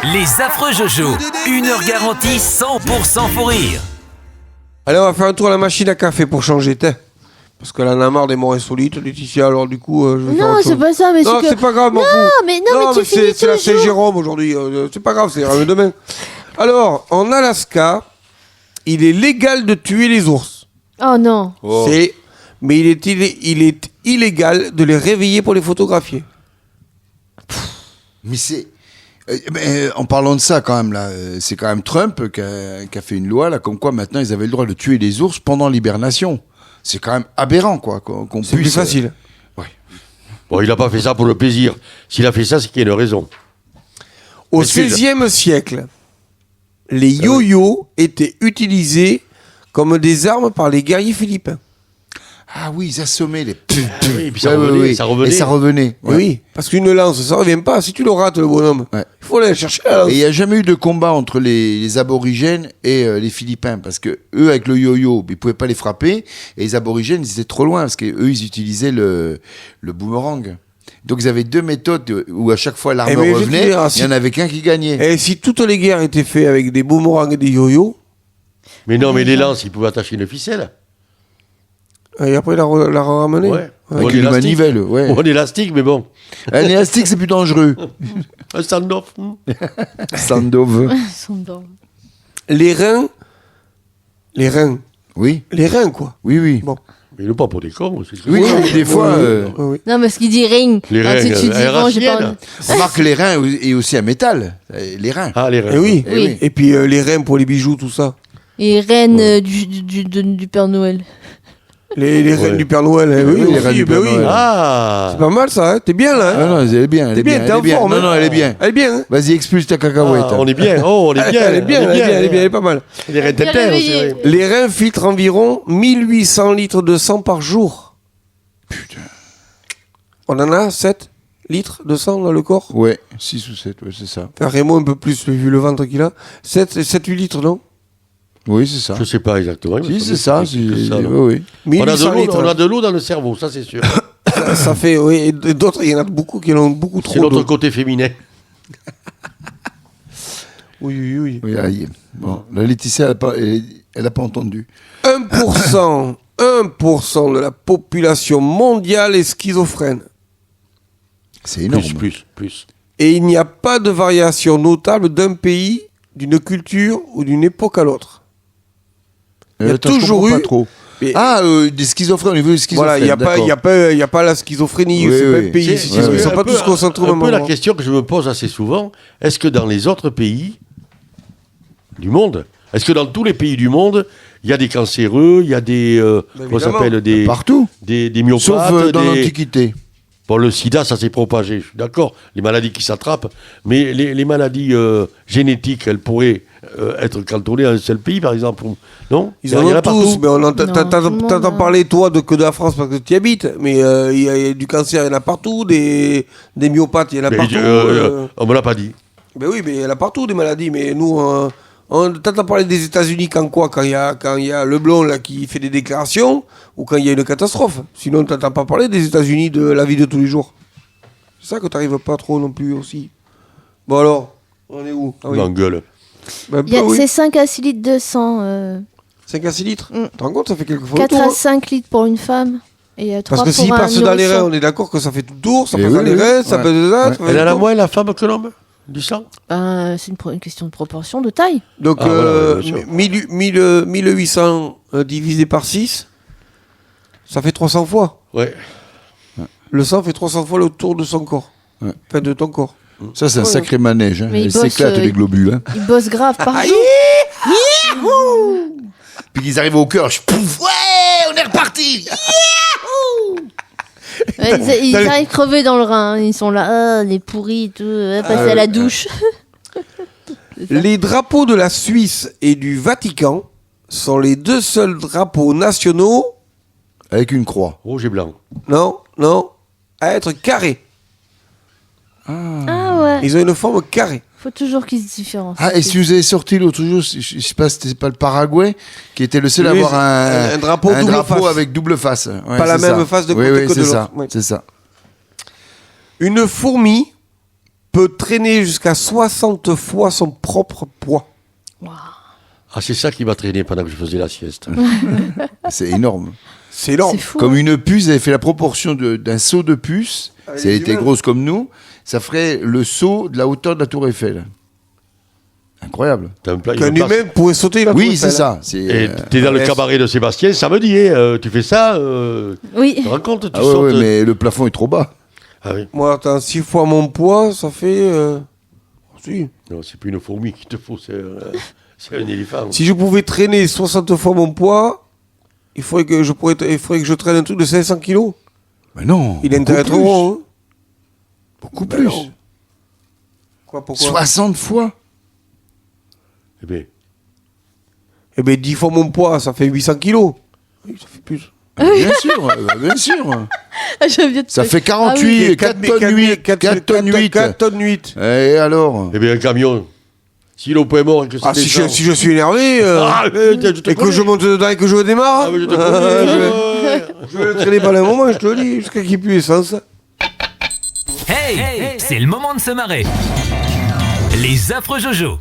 Les affreux Jojo, 1 heure garantie 100% fou rire. Allez, on va faire un tour à la machine à café pour changer, t'es. Parce qu'elle en a marre des morts insolites, Laetitia, alors du coup, je vais faire Non, autre c'est chose. pas ça, mais Non, c'est c'est que... pas grave, m'en fous. mais tu finis c'est la toujours. Saint-Jérôme aujourd'hui, c'est pas grave, c'est demain. Alors, en Alaska, il est légal de tuer les ours. Oh non. Mais il est illégal de les réveiller pour les photographier. Mais c'est... en parlant de ça, quand même, là, c'est quand même Trump qui a fait une loi, là, comme quoi maintenant ils avaient le droit de tuer les ours pendant l'hibernation. C'est quand même aberrant, quoi. Qu'on C'est plus puisse, facile. Ouais. Bon, il n'a pas fait ça pour le plaisir. S'il a fait ça, c'est qu'il y a une raison. Au Excuse. XVIe siècle, les yo-yo étaient utilisés comme des armes par les guerriers philippins. Ah oui, ils assommaient les... Oui, et puis ça revenait, ça revenait. Et ça revenait. Ouais. Oui, parce qu'une lance, ça revient pas. Si tu le rates, le bonhomme, Ouais. il faut aller chercher la lance. Et il n'y a jamais eu de combat entre les aborigènes et les Philippins, parce que eux, avec le yo-yo, ils pouvaient pas les frapper, et les aborigènes, ils étaient trop loin, parce qu'eux, ils utilisaient le boomerang. Donc ils avaient deux méthodes où à chaque fois l'arme Eh ben, je vais te revenait, dire, il y en avait qu'un qui gagnait. Et si toutes les guerres étaient faites avec des boomerangs et des yo-yo, Mais non, mais les lances, ils pouvaient attacher une ficelle. et après la ramener. Ouais. Avec Bon, une l'élastique. manivelle, ouais. Bon, l'élastique, mais bon. Un élastique, c'est plus dangereux. Un stand-off. Sandov. Ils sont dedans. Les reins, Oui, quoi. oui. Bon. Mais il n'est pas pour des cons. C'est Oui, mais des fois, Oui. Non, parce qu'il dit ring. Les Alors, si reins, tu dis bon, j'ai pas RHL. envie. remarque les reins et aussi un métal. Les reins. Ah, les reins. Et oui. Eh oui. Et puis les reins pour les bijoux, tout ça. Et reine du Père Noël. Les reines Ouais. du Père Noël. Oui, Oui, les aussi, reines du Père oui. Noël. Ah. C'est pas mal ça, hein. T'es bien là. Ah Hein. non, elle est bien, elle T'es est bien. bien, t'es en forme. Non, hein. non, elle est bien. Elle est bien. Hein. Vas-y, expulse ta cacahuète. Ah, on est bien. Oh, on est bien. Elle est bien, elle est pas mal. Les reins Bien têteurs, réveillé. c'est vrai. Les reins filtrent environ 1800 litres de sang par jour. Putain. On en a 7 litres de sang dans le corps. Ouais, 6 ou 7, ouais, c'est ça. Enfin, Raymond un peu plus vu le ventre qu'il a. 7-8 litres, non? Oui, c'est ça. Je ne sais pas exactement. il me Si, c'est semble ça. que c'est ça, non. Oui, oui. On a, 1800 litres. on a de l'eau dans le cerveau, ça c'est sûr. Ça fait, oui, et d'autres, il y en a beaucoup qui en ont beaucoup C'est trop notre d'eau. côté féminin. Oui. Oui, aïe. Bon, la Laetitia, elle a pas entendu. 1% de la population mondiale est schizophrène. C'est énorme. Plus. Et il n'y a pas de variation notable d'un pays, d'une culture ou d'une époque à l'autre. Il y a Attends, je toujours comprends eu- pas trop. Mais- des schizophrènes, au niveau des schizophrènes. Voilà, il n'y a pas la schizophrénie, Oui, c'est pas oui. un pays. C'est- si c'est ils sont un pas peu- tous concentrés au un même peu la endroit. question que je me pose assez souvent, est-ce que dans les autres pays du monde, est-ce que dans tous les pays du monde, il y a des cancéreux, il y a des comment ça évidemment. s'appelle Partout. des myopathes, Sauf dans des- l'Antiquité. Bon, le sida, ça s'est propagé, je suis d'accord, les maladies qui s'attrapent, mais les maladies génétiques, elles pourraient être cantonnées à un seul pays, par exemple, non? Ils Il y en en ont a tous, partout. mais Non, tout le monde, t'entends hein. parler, toi, que de la France parce que tu y habites, mais il y a du cancer, il y en a partout, des myopathes, il y en a Mais, partout. on me l'a pas dit. Ben oui, mais il y en a partout des maladies, mais nous, on t'entend parler des États-Unis quand il y a le blond là, qui fait des déclarations ou quand il y a une catastrophe. Sinon, t'entends pas parler des États-Unis de la vie de tous les jours. C'est ça que t'arrives pas trop non plus aussi. Bon alors, on est où? Ah oui. L'engueule. Ben, oui. C'est 5 à 6 litres de sang. 5 à 6 litres. Mm. Tu te rends compte, ça fait quelques fois 4 le tour, à hein. 5 litres pour une femme. Et 3 Parce que pour s'il un passe dans les reins, nourrisson. on est d'accord que ça fait tout le tour, ça Eh passe oui, dans les oui. reins, ça Ouais. passe de ça. Ouais. ça fait Elle a le la tour. moins la femme que l'homme du sang. Ben, c'est une question de proportion, de taille. Donc, Ah, voilà, bien sûr. 1800 divisé par 6, ça fait 300 fois. Ouais. Le sang fait 300 fois le tour de son corps. Ouais. Enfin, de ton corps. Ça, c'est un sacré manège. Hein. Mais il Ils bosse, s'éclatent, les globules. Hein. Il bosse grave par jour. Puis qu'ils arrivent au cœur. Pouf, ouais, on est reparti. Ouais, ils arrivent crevés dans le rein. Ils sont là, les pourris, tout, passer à la douche. Les drapeaux de la Suisse et du Vatican sont les deux seuls drapeaux nationaux, Avec une croix. Rouge et blanc. non, à être carrés. Ah ouais. Ils ont une forme carrée. Faut toujours qu'ils se différencient. Ah, et si vous avez sorti l'autre jour, je sais pas si c'était pas le Paraguay, qui était le seul à Oui, avoir un drapeau double face. avec double face. Ouais, Pas c'est la même ça. face de Oui, côté oui, que de c'est ça. l'autre. Oui. C'est ça. Une fourmi peut traîner jusqu'à 60 fois son propre poids. Ah, c'est ça qui m'a traîné pendant que je faisais la sieste. C'est énorme. C'est énorme. C'est fou. Comme hein. une puce, elle fait la proportion d'un seau de puce. Avec Si elle les était humains. grosse comme nous, ça ferait le seau de la hauteur de la Tour Eiffel. Incroyable. T'as un plat, Qu'un une place. humain pourrait sauter la Oui, tour c'est Eiffel. ça. C'est, Et t'es dans le yes. cabaret de Sébastien samedi, tu fais ça, Oui. tu te rends compte, tu Ah ouais, sautes. ouais, mais le plafond est trop bas. Ah oui, Moi, attends, 6 fois mon poids, ça fait... Si. non, c'est plus une fourmi qu'il te faut, c'est un éléphant. Si je pouvais traîner 60 fois mon poids, il faudrait que je traîne un truc de 500 kilos. Mais non. Il est intérêt trop gros, hein. Beaucoup Ben plus. non. Quoi, pourquoi 60 fois. Eh bien, Eh ben 10 fois mon poids, ça fait 800 kilos. Oui, ça fait plus. Bien sûr, bien sûr. Je viens de Ça te- fait 48, 4 tonnes 8, 4 tonnes 8. 4 tonnes 8. Et alors eh bien, un camion, si l'eau est mort et que c'est Ah, si je suis énervé, Ah, mais je te et que connais. je monte dedans et que je démarre, Ah, mais je te connais. je vais le traîner pendant un moment, je te le dis, jusqu'à qu'il n'y ait plus d'essence. Hey, c'est le moment de se marrer. Les affreux Jojo.